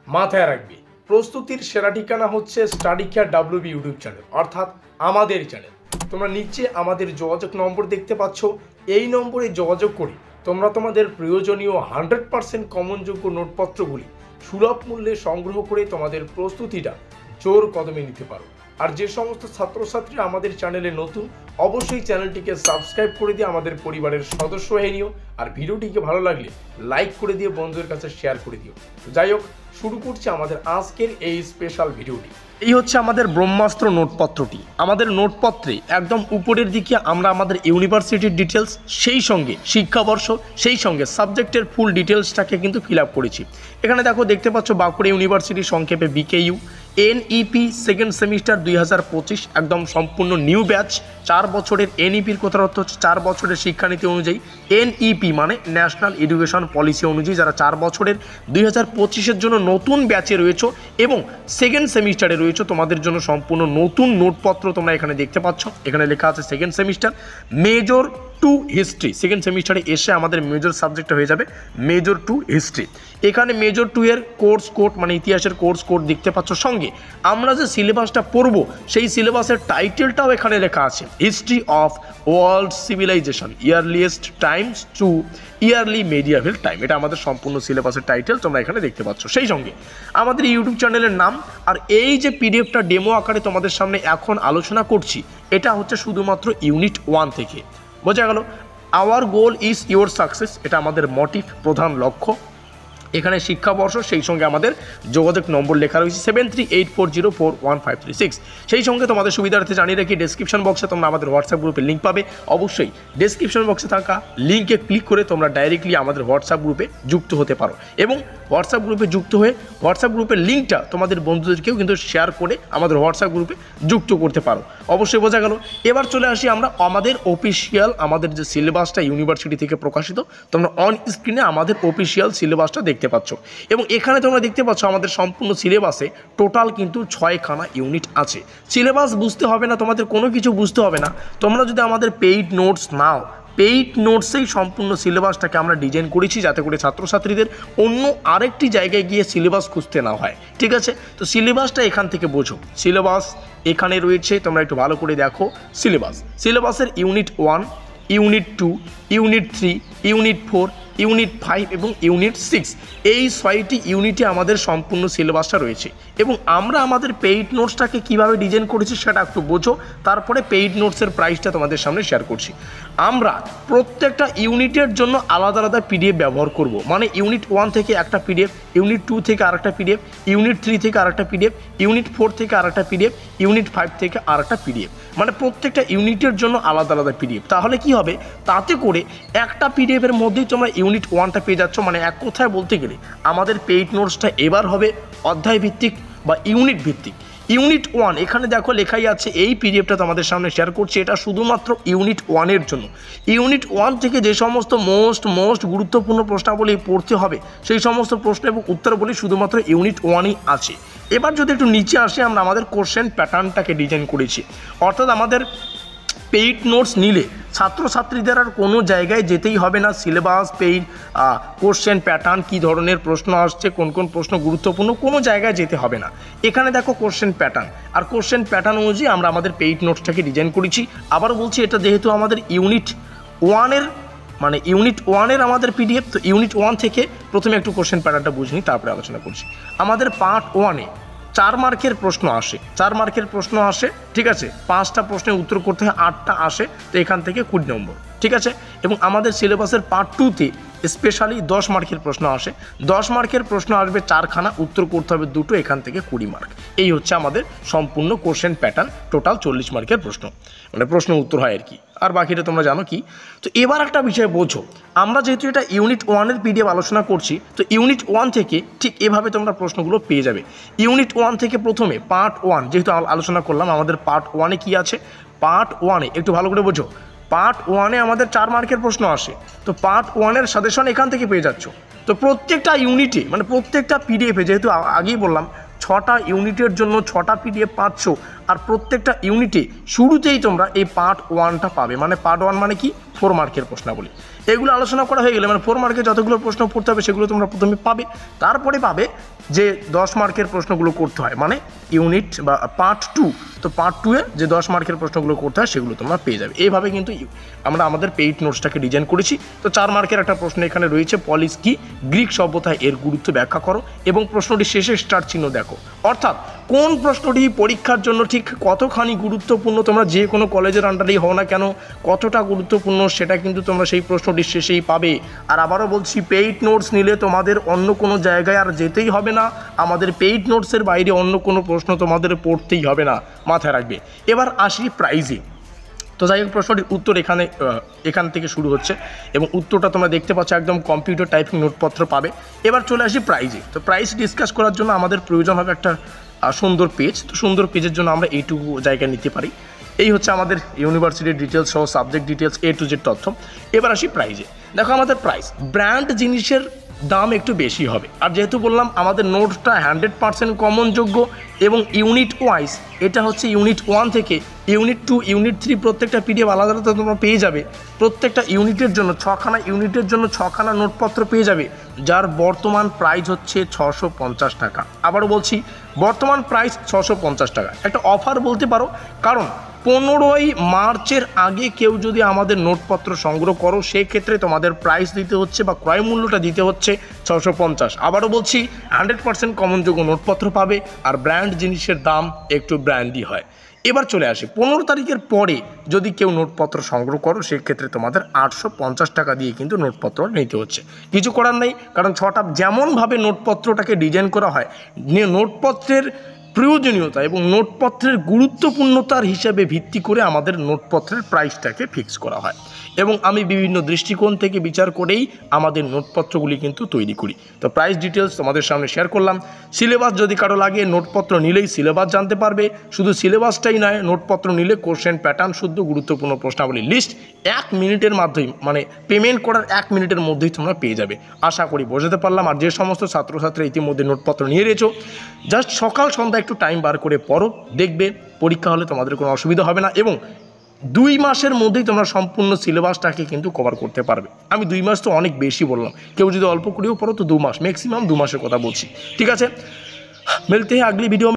মাথায় রাখবে, প্রস্তুতির সেরা ঠিকানা হচ্ছে study care WB YouTube channel, অর্থাৎ আমাদের চ্যানেল। তোমরা নিচে আমাদের যোগাযোগ নম্বর দেখতে পাচ্ছ, এই নম্বরে যোগাযোগ করে তোমরা তোমাদের প্রয়োজনীয় 100% কমনযোগ্য নোটপত্রগুলি সুলভ মূল্যে সংগ্রহ করে তোমাদের প্রস্তুতিটা জোর কদমে নিতে পারো। আর যে সমস্ত ছাত্রছাত্রীরা আমাদের চ্যানেলে নতুন, অবশ্যই চ্যানেলটিকে সাবস্ক্রাইব করে দিয়ে আমাদের পরিবারের সদস্য হয়ে নিও। আর ভিডিওটিকে ভালো লাগলে লাইক করে দিয়ে বন্ধুদের কাছে শেয়ার করে দিও। যাই হোক, শুরু করছি আমাদের আজকের এই স্পেশাল ভিডিওটি। এই হচ্ছে আমাদের ব্রহ্মাস্ত্র নোটপত্রটি। আমাদের নোটপত্রে একদম উপরের দিকে আমরা আমাদের ইউনিভার্সিটির ডিটেলস, সেই সঙ্গে শিক্ষাবর্ষ, সেই সঙ্গে সাবজেক্টের ফুল ডিটেলসটাকে কিন্তু ফিল আপ করেছি। এখানে দেখতে পাচ্ছ বাঁকুড়া ইউনিভার্সিটি, সংক্ষেপে BKU, NEP সেকেন্ড সেমিস্টার 2025, একদম সম্পূর্ণ নিউ ব্যাচ। 4 বছরের NEPর কথার অর্থ হচ্ছে 4 বছরের শিক্ষানীতি অনুযায়ী। NEP মানে ন্যাশনাল এডুকেশন পলিসি অনুযায়ী যারা 4 বছরের 2025-এর জন্য নতুন ব্যাচে রয়েছে এবং সেকেন্ড সেমিস্টারে রয়েছে, তোমাদের জন্য সম্পূর্ণ নতুন নোটপত্র তোমরা এখানে দেখতে পাচ্ছ। এখানে লেখা আছে second semester major 2 history. Second সেমিস্টারে এসে আমাদের মেজর সাবজেক্টটা হয়ে যাবে মেজর 2 হিস্ট্রি। এখানে মেজর 2 এর কোর্স কোড মানে ইতিহাসের কোর্স কোড দেখতে পাচ্ছ। সঙ্গে আমরা যে সিলেবাসটা পড়ব সেই সিলেবাসের টাইটেলটাও এখানে লেখা আছে, history of world civilization earliest times to early medieval time. এটা আমাদের সম্পূর্ণ সিলেবাসের টাইটেল তোমরা এখানে দেখতে পাচ্ছ। সেই সঙ্গে আমাদের ইউটিউব চ্যানেলের নাম। আর এই যে পিডিএফটা ডেমো আকারে তোমাদের সামনে এখন আলোচনা করছি, এটা হচ্ছে শুধুমাত্র ইউনিট 1 থেকে। বোঝা গেল? Hour goal is your success, এটা আমাদের মোটিভ, প্রধান লক্ষ্য। এখানে শিক্ষাবর্ষ, সেই সঙ্গে আমাদের যোগাযোগ নম্বর লেখা রয়েছে 7384041536। সেই সঙ্গে তোমাদের সুবিধার্থে জানিয়ে রাখি, ডেসক্রিপশন বক্সে তোমরা আমাদের হোয়াটসঅ্যাপ গ্রুপের লিঙ্ক পাবে। অবশ্যই ডেসক্রিপশন বক্সে থাকা লিঙ্কে ক্লিক করে তোমরা ডাইরেক্টলি আমাদের হোয়াটসঅ্যাপ গ্রুপে যুক্ত হতে পারো এবং হোয়াটসঅ্যাপ গ্রুপে যুক্ত হয়ে হোয়াটসঅ্যাপ গ্রুপের লিঙ্কটা তোমাদের বন্ধুদেরকেও কিন্তু শেয়ার করে আমাদের হোয়াটসঅ্যাপ গ্রুপে যুক্ত করতে পারো। অবশ্যই বোঝা গেল। এবার চলে আসি আমরা আমাদের অফিসিয়াল, আমাদের যে সিলেবাসটা ইউনিভার্সিটি থেকে প্রকাশিত, তোমরা অন স্ক্রিনে আমাদের অফিসিয়াল সিলেবাসটা দেখতে পাচ্ছ। এবং এখানে তোমরা দেখতে পাচ্ছ আমাদের সম্পূর্ণ সিলেবাসে টোটাল কিন্তু 6খানা ইউনিট আছে। সিলেবাস বুঝতে হবে না, তোমাদের কোনো কিছু বুঝতে হবে না। তোমরা যদি আমাদের পেইড নোটস নাও, পেইড নোটসেই সম্পূর্ণ সিলেবাসটাকে আমরা ডিজাইন করেছি যাতে করে ছাত্রছাত্রীদের অন্য আরেকটি জায়গায় গিয়ে সিলেবাস খুঁজতে না হয়। ঠিক আছে? তো সিলেবাসটা এখান থেকে বোঝো। সিলেবাস এখানে রয়েছে, তোমরা একটু ভালো করে দেখো। সিলেবাসের unit 1, unit 2, unit 3, unit 4, unit 5 এবং ইউনিট 6, এই 6টি ইউনিটে আমাদের সম্পূর্ণ সিলেবাসটা রয়েছে। এবং আমরা আমাদের পেইড নোটসটাকে কীভাবে ডিজাইন করেছি সেটা একটু বোঝো, তারপরে পেইড নোটসের প্রাইসটা তোমাদের সামনে শেয়ার করছি। আমরা প্রত্যেকটা ইউনিটের জন্য আলাদা আলাদা PDF ব্যবহার করব। মানে ইউনিট 1 থেকে একটা PDF, ইউনিট 2 থেকে আরেকটা PDF, ইউনিট 3 থেকে আরেকটা PDF, ইউনিট 4 থেকে আরেকটা PDF, ইউনিট 5 থেকে আরেকটা PDF। মানে প্রত্যেকটা ইউনিটের জন্য আলাদা আলাদা PDF। তাহলে কি হবে? তাতে করে একটা PDFের মধ্যেই তোমরা ইউনিট 1টা পেয়ে যাচ্ছ। মানে এক কথায় বলতে গেলে আমাদের পেইড নোটসটা এবার হবে অধ্যায় ভিত্তিক বা ইউনিট ভিত্তিক। ইউনিট 1 এখানে দেখো লেখাই আছে, এই PDFটা তোমাদের সামনে শেয়ার করছি, এটা শুধুমাত্র ইউনিট 1-এর জন্য। ইউনিট 1 থেকে যে সমস্ত মোস্ট গুরুত্বপূর্ণ প্রশ্নাবলী পড়তে হবে সেই সমস্ত প্রশ্ন এবং উত্তরগুলি শুধুমাত্র ইউনিট 1-এই আছে। এবার যদি একটু নিচে আসি, আমরা আমাদের কোশ্চেন প্যাটার্নটাকে ডিজাইন করেছি। অর্থাৎ আমাদের পেইড নোটস নিলে ছাত্রছাত্রীদের আর কোনো জায়গায় যেতেই হবে না। সিলেবাস, পেইড, কোশ্চেন প্যাটার্ন, কী ধরনের প্রশ্ন আসছে, কোন কোন প্রশ্ন গুরুত্বপূর্ণ, কোনো জায়গায় যেতে হবে না। এখানে দেখো কোশ্চেন প্যাটার্ন, আর কোশ্চেন প্যাটার্ন অনুযায়ী আমরা আমাদের পেইড নোটসটাকে ডিজাইন করেছি। আবার বলছি, এটা যেহেতু আমাদের ইউনিট 1-এর মানে ইউনিট 1-এর আমাদের PDF, তো ইউনিট 1 থেকে প্রথমে একটু কোশ্চেন প্যাটার্নটা বুঝে নিই, তারপরে আলোচনা করছি। আমাদের পার্ট 1-এ 4 মার্কের প্রশ্ন আসে, 4 মার্কের প্রশ্ন আসে। ঠিক আছে? 5টা প্রশ্নের উত্তর করতে হয়, 8টা আসে, তো এখান থেকে 20 নম্বর। ঠিক আছে? এবং আমাদের সিলেবাসের পার্ট 2-তে স্পেশালি 10 মার্কের প্রশ্ন আসে। 10 মার্কের প্রশ্ন আসবে 4খানা, উত্তর করতে হবে 2টো, এখান থেকে 20 মার্ক। এই হচ্ছে আমাদের সম্পূর্ণ কোশ্চেন প্যাটার্ন। টোটাল 40 মার্কের প্রশ্ন, মানে প্রশ্ন উত্তর হয় আর কি। আর বাকিটা তোমরা জানো কি। তো এবার একটা বিষয় বোঝো, আমরা যেহেতু এটা ইউনিট 1-এর PDF আলোচনা করছি, তো ইউনিট 1 থেকে ঠিক এভাবে তোমরা প্রশ্নগুলো পেয়ে যাবে। ইউনিট 1 থেকে প্রথমে পার্ট 1 যেহেতু আলোচনা করলাম, আমাদের পার্ট 1-এ কী আছে? পার্ট 1-এ একটু ভালো করে বোঝো, পার্ট 1-এ আমাদের 4 মার্কের প্রশ্ন আসে। তো পার্ট 1-এর সাজেশন এখান থেকে পেয়ে যাচ্ছ। তো প্রত্যেকটা ইউনিটে মানে প্রত্যেকটা PDFে, যেহেতু আগেই বললাম 6টা ইউনিটের জন্য 6টা PDF পাচ্ছ, আর প্রত্যেকটা ইউনিটে শুরুতেই তোমরা এই পার্ট 1টা পাবে। মানে পার্ট 1 মানে কি? 4 মার্কের প্রশ্নাবলী। এগুলো আলোচনা করা হয়ে গেলে মানে 4 মার্কে যতগুলো প্রশ্ন পড়তে হবে সেগুলো তোমরা প্রথমে পাবে। তারপরে পাবে যে 10 মার্কের প্রশ্নগুলো করতে হয়, মানে ইউনিট বা পার্ট 2, তো পার্ট 2-এ যে 10 মার্কের প্রশ্নগুলো করতে হয় সেগুলো তোমরা পেয়ে যাবে। এইভাবে কিন্তু আমরা আমাদের পেইড নোটসটাকে ডিজাইন করেছি। তো 4 মার্কের একটা প্রশ্ন এখানে রয়েছে, পলিস কি, গ্রিক সভ্যতায় এর গুরুত্ব ব্যাখ্যা করো এবং প্রশ্নটি শেষে স্টার চিহ্ন দেখো। অর্থাৎ কোন প্রশ্নটি পরীক্ষার জন্য ঠিক কতখানি গুরুত্বপূর্ণ, তোমরা যে কোনো কলেজের আন্ডারেই হও না কেন, কতটা গুরুত্বপূর্ণ সেটা কিন্তু তোমরা সেই প্রশ্নটির শেষেই পাবে। আর আবারও বলছি, পেইড নোটস নিলে তোমাদের অন্য কোনো জায়গায় আর যেতেই হবে না, আমাদের পেইড নোটসের বাইরে অন্য কোনো প্রশ্ন তোমাদের পড়তেই হবে না, মাথায় রাখবে। এবার আসি প্রাইজে। তো যাই হোক, প্রশ্নটির উত্তর এখান থেকে শুরু হচ্ছে এবং উত্তরটা তোমরা দেখতে পাচ্ছ, একদম কম্পিউটার টাইপিং নোটপত্র পাবে। এবার চলে আসি প্রাইজে। তো প্রাইস ডিসকাস করার জন্য আমাদের প্রয়োজন হবে একটা সুন্দর পেজ। তো সুন্দর পেজের জন্য আমরা এইটুকু জায়গা নিতে পারি। এই হচ্ছে আমাদের ইউনিভার্সিটির ডিটেলস সহ subject details A to Z তথ্য। এবার আসি প্রাইজে। দেখো আমাদের প্রাইস, ব্র্যান্ড জিনিসের দাম একটু বেশি হবে। আর যেহেতু বললাম আমাদের নোটটা 100% কমনযোগ্য এবং ইউনিট ওয়াইজ, এটা হচ্ছে ইউনিট 1 থেকে ইউনিট 2, ইউনিট 3 প্রত্যেকটা PDF আলাদা আলাদা তোমরা পেয়ে যাবে। প্রত্যেকটা ইউনিটের জন্য 6খানা নোটপত্র পেয়ে যাবে, যার বর্তমান প্রাইস হচ্ছে 650 টাকা। আবারও বলছি, বর্তমান প্রাইস 650 টাকা। একটা অফার বলতে পারো, কারণ 15ই মার্চের আগে কেউ যদি আমাদের নোটপত্র সংগ্রহ করো, সেক্ষেত্রে তোমাদের প্রাইস দিতে হচ্ছে বা ক্রয় মূল্যটা দিতে হচ্ছে 650। আবারও বলছি, 100% কমনযোগ্য নোটপত্র পাবে আর ব্র্যান্ড জিনিসের দাম একটু ব্র্যান্ডই হয়। এবার চলে আসে 15 তারিখের পরে যদি কেউ নোটপত্র সংগ্রহ করো, সেক্ষেত্রে তোমাদের 850 টাকা দিয়ে কিন্তু নোটপত্র নিতে হচ্ছে। কিছু করার নেই, কারণ 6টা যেমনভাবে নোটপত্রটাকে ডিজাইন করা হয়, নোটপত্রের প্রয়োজনীয়তা এবং নোটপত্রের গুরুত্বপূর্ণতার হিসাবে ভিত্তি করে আমাদের নোটপত্রের প্রাইসটাকে ফিক্স করা হয় এবং আমি বিভিন্ন দৃষ্টিকোণ থেকে বিচার করেই আমাদের নোটপত্রগুলি কিন্তু তৈরি করি। তো প্রাইস ডিটেলস তোমাদের সামনে শেয়ার করলাম। সিলেবাস যদি কারো লাগে, নোটপত্র নিলেই সিলেবাস জানতে পারবে। শুধু সিলেবাসটাই নয়, নোটপত্র নিলে কোশ্চেন প্যাটার্ন শুদ্ধ গুরুত্বপূর্ণ প্রশ্নাবলী লিস্ট 1 মিনিটের মাধ্যমে, মানে পেমেন্ট করার 1 মিনিটের মধ্যেই তোমরা পেয়ে যাবে। আশা করি বোঝাতে পারলাম। আর যে সমস্ত ছাত্রছাত্রীরা ইতিমধ্যে নোটপত্র নিয়ে রয়েছো, জাস্ট সকাল সন্ধ্যা একটু টাইম বার করে পড়ো, দেখবে পরীক্ষা হলে তোমাদের কোনো অসুবিধা হবে না এবং 2 মাসের মধ্যেই তোমরা সম্পূর্ণ সিলেবাসটাকে কিন্তু কভার করতে পারবে। আমি 2 মাস তো অনেক বেশি বললাম, কেউ যদি অল্প করেও পড়ো তো 2 মাস, ম্যাক্সিমাম 2 মাসের কথা বলছি। ঠিক আছে, মিলতে हैं अगली वीडियो में।